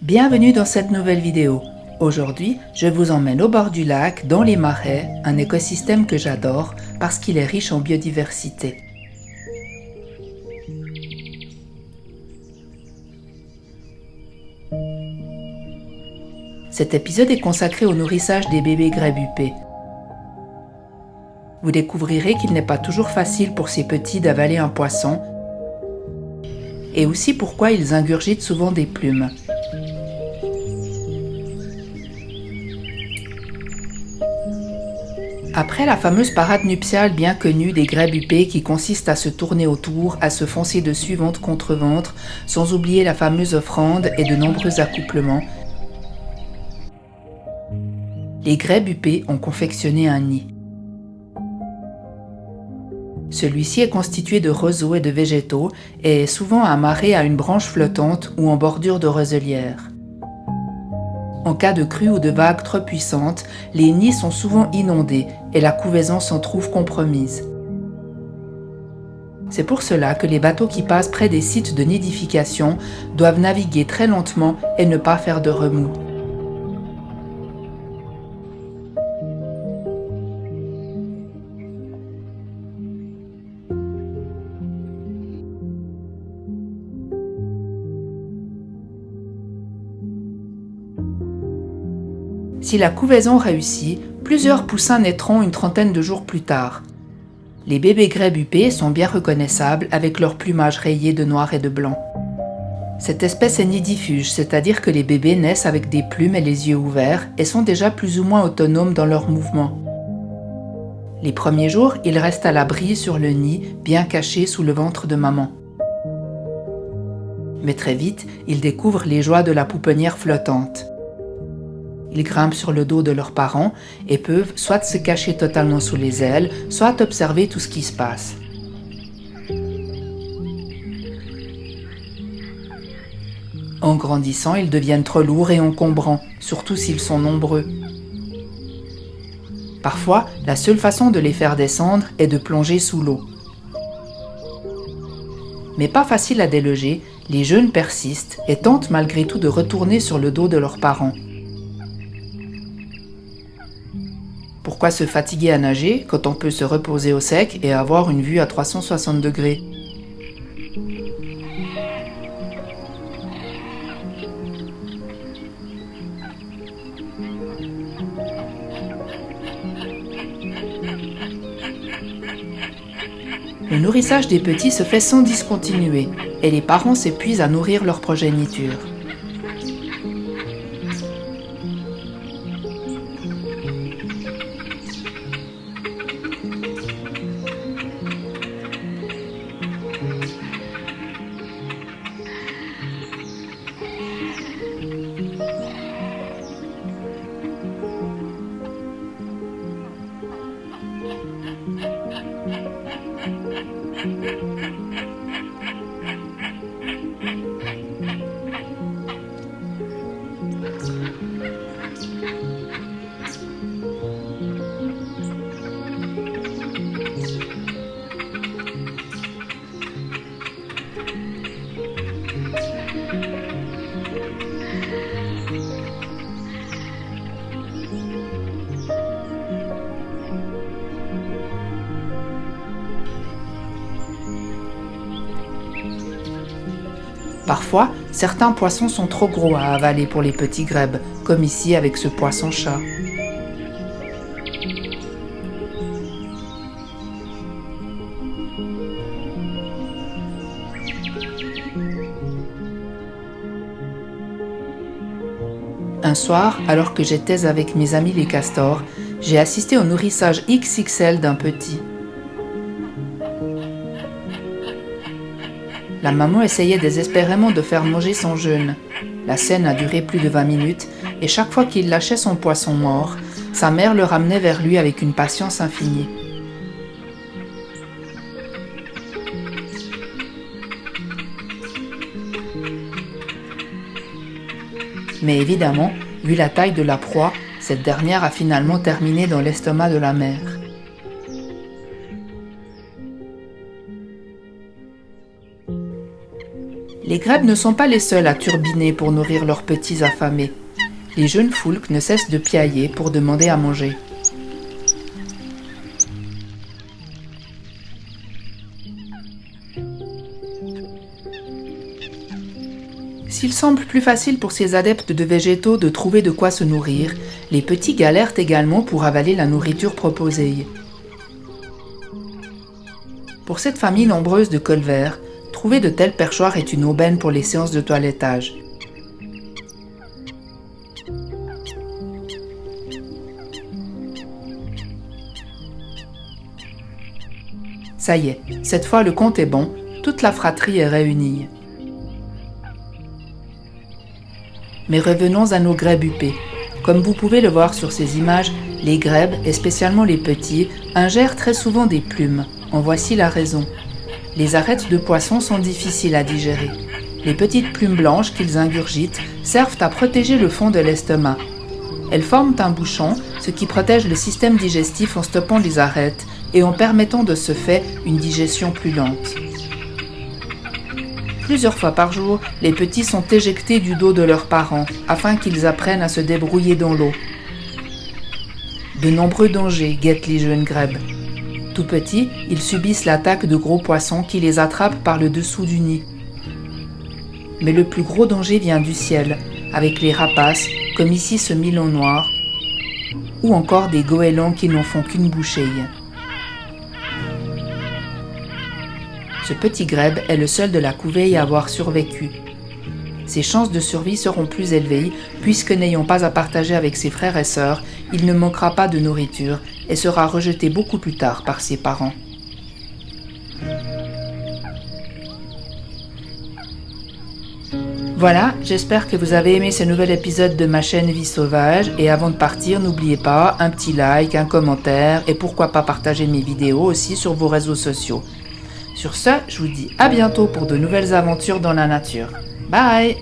Bienvenue dans cette nouvelle vidéo. Aujourd'hui, je vous emmène au bord du lac, dans les marais, un écosystème que j'adore parce qu'il est riche en biodiversité. Cet épisode est consacré au nourrissage des bébés grèbes huppés. Vous découvrirez qu'il n'est pas toujours facile pour ces petits d'avaler un poisson et aussi pourquoi ils ingurgitent souvent des plumes. Après la fameuse parade nuptiale bien connue des grèbes huppés qui consiste à se tourner autour, à se foncer dessus ventre contre ventre, sans oublier la fameuse offrande et de nombreux accouplements, les grèbes huppés ont confectionné un nid. Celui-ci est constitué de roseaux et de végétaux et est souvent amarré à une branche flottante ou en bordure de roselière. En cas de crue ou de vagues trop puissantes, les nids sont souvent inondés et la couvaison s'en trouve compromise. C'est pour cela que les bateaux qui passent près des sites de nidification doivent naviguer très lentement et ne pas faire de remous. Si la couvaison réussit, plusieurs poussins naîtront une trentaine de jours plus tard. Les bébés grèbes huppés sont bien reconnaissables avec leur plumage rayé de noir et de blanc. Cette espèce est nidifuge, c'est-à-dire que les bébés naissent avec des plumes et les yeux ouverts et sont déjà plus ou moins autonomes dans leurs mouvements. Les premiers jours, ils restent à l'abri sur le nid, bien cachés sous le ventre de maman. Mais très vite, ils découvrent les joies de la pouponnière flottante. Ils grimpent sur le dos de leurs parents et peuvent soit se cacher totalement sous les ailes, soit observer tout ce qui se passe. En grandissant, ils deviennent trop lourds et encombrants, surtout s'ils sont nombreux. Parfois, la seule façon de les faire descendre est de plonger sous l'eau. Mais pas facile à déloger, les jeunes persistent et tentent malgré tout de retourner sur le dos de leurs parents. Pourquoi se fatiguer à nager quand on peut se reposer au sec et avoir une vue à 360 degrés ? Le nourrissage des petits se fait sans discontinuer et les parents s'épuisent à nourrir leur progéniture. Parfois, certains poissons sont trop gros à avaler pour les petits grèbes, comme ici avec ce poisson-chat. Un soir, alors que j'étais avec mes amis les castors, j'ai assisté au nourrissage XXL d'un petit. La maman essayait désespérément de faire manger son jeune. La scène a duré plus de 20 minutes et chaque fois qu'il lâchait son poisson mort, sa mère le ramenait vers lui avec une patience infinie. Mais évidemment, vu la taille de la proie, cette dernière a finalement terminé dans l'estomac de la mère. Les grèbes ne sont pas les seuls à turbiner pour nourrir leurs petits affamés. Les jeunes foulques ne cessent de piailler pour demander à manger. S'il semble plus facile pour ces adeptes de végétaux de trouver de quoi se nourrir, les petits galèrent également pour avaler la nourriture proposée. Pour cette famille nombreuse de colverts, trouver de tels perchoirs est une aubaine pour les séances de toilettage. Ça y est, cette fois le compte est bon, toute la fratrie est réunie. Mais revenons à nos grèbes huppés. Comme vous pouvez le voir sur ces images, les grèbes, et spécialement les petits, ingèrent très souvent des plumes. En voici la raison. Les arêtes de poisson sont difficiles à digérer. Les petites plumes blanches qu'ils ingurgitent servent à protéger le fond de l'estomac. Elles forment un bouchon, ce qui protège le système digestif en stoppant les arêtes et en permettant de ce fait une digestion plus lente. Plusieurs fois par jour, les petits sont éjectés du dos de leurs parents afin qu'ils apprennent à se débrouiller dans l'eau. De nombreux dangers guettent les jeunes grèbes. Tout petits, ils subissent l'attaque de gros poissons qui les attrapent par le dessous du nid. Mais le plus gros danger vient du ciel, avec les rapaces, comme ici ce milan noir, ou encore des goélands qui n'en font qu'une bouchée. Ce petit grèbe est le seul de la couvée à avoir survécu. Ses chances de survie seront plus élevées puisque n'ayant pas à partager avec ses frères et sœurs, il ne manquera pas de nourriture et sera rejeté beaucoup plus tard par ses parents. Voilà, j'espère que vous avez aimé ce nouvel épisode de ma chaîne Vie Sauvage et avant de partir, n'oubliez pas un petit like, un commentaire et pourquoi pas partager mes vidéos aussi sur vos réseaux sociaux. Sur ce, je vous dis à bientôt pour de nouvelles aventures dans la nature. Bye!